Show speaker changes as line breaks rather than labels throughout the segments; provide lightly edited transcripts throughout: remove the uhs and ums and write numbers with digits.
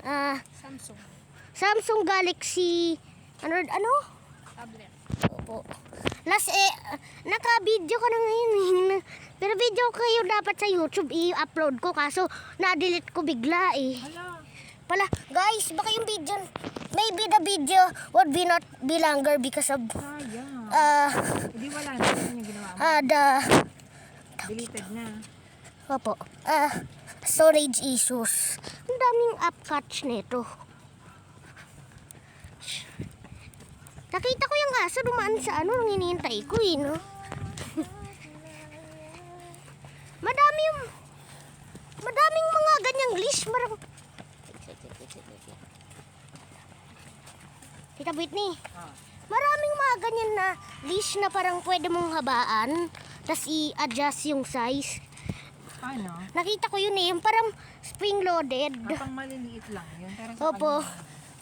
Samsung.
Samsung Galaxy ano?
Tablet.
Opo. Last naka-video ko na ngayon. Pero video kayo dapat sa YouTube i-upload ko kaso na-delete ko bigla eh.
Hala.
Pala, guys, baka yung video, maybe the video would be not be longer because of
Sayang. Hindi wala na. Ano yung ginawa mo? Deleted na.
Opo. Storage issues. Ang daming app catch nito. Nakita ko yung aso dumaan sa ano nang hinihintay ko eh, no? Madaming mga ganyang leash. Tita Whitney, maraming mga ganyan na leash na parang pwede mong habaan, tas i-adjust yung size.
Paano?
Nakita ko yun eh, yung parang spring-loaded.
Kapang maliliit lang yun. Pero sa
Opo,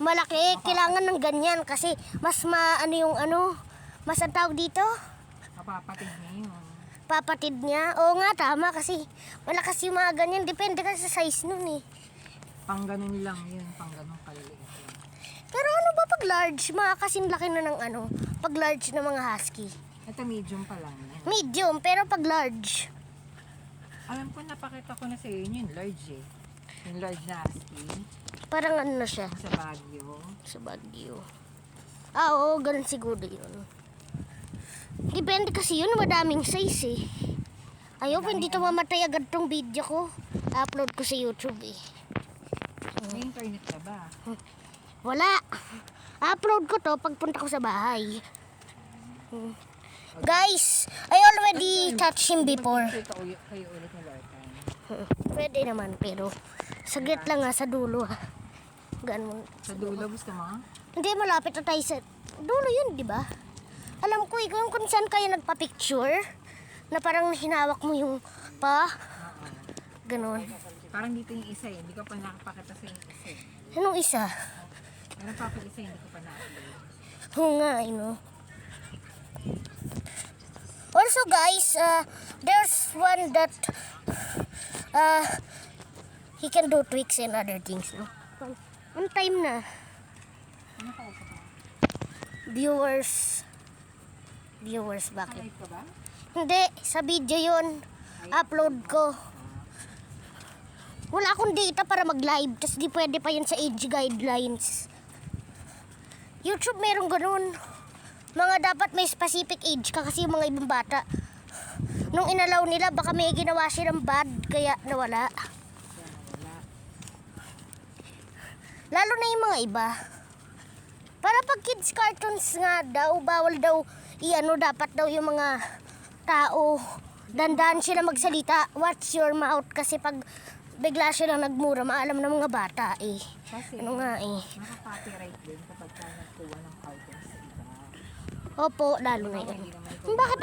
malaki. Kailangan ng ganyan kasi mas mas ang tawag dito?
mapapatid niya yun.
Papatid niya. Oo nga, tama kasi malakas yung mga ganyan. Depende kasi sa size nun eh.
Pang ganun lang yun. Pang ganun kaliliit lang.
Pero ano ba pag large? Mga kasing laki na ng pag large na mga husky.
Ito medium pa lang yan.
Medium, pero pag large.
Alam ko, napakita ko na sa iyo yung large eh. Yung large na husky.
Parang ano na siya.
Sa Baguio.
Sa Baguio. Oo, ganun siguro yun. Depende kasi yun, madaming size eh. Ayoko, hindi to mamatay agad tong video ko. Upload ko sa YouTube eh.
May internet ka ba?
Wala. Upload ko to pagpunta ko sa bahay. Guys, I already touched him before.
Kayo ulit ni Lorcan.
Pwede naman, pero saglit lang sa dulo ha. Ganun.
Sa dulo, gusto mo?
Hindi, malapit na tayo sa dulo yun, di ba? Alam ko, ikaw yung kung saan kayo nagpa-picture, na parang hinawak mo yung ganun.
Parang dito yung isa eh. Hindi ko pa nakapakita sa yung isa eh.
Anong isa?
Meron pa ako isa, hindi ko pa na-upload.
Oo nga, Also guys, there's one that he can do tricks and other things, no? On time na.
Ano ka upo ka?
Viewers, bakit?
Live ka ba?
Hindi, sa video yun. Upload ko. Wala akong data para mag-live, tapos di pwede pa yun sa age guidelines. YouTube merong ganun. Mga dapat may specific age ka kasi yung mga ibang bata. Nung inalaw nila, baka may ginawa silang bad, kaya nawala. Lalo na yung mga iba. Para pag kids cartoons nga daw, bawal daw dapat daw yung mga tao. Dandan sila magsalita, watch your mouth, kasi pag bigla silang nagmura, maalam ng mga bata eh.
Kasi,
Nakaka-copyright
din kapag ka nagkuha ng cartoons sa iba.
Opo, lalo na yun. Bakit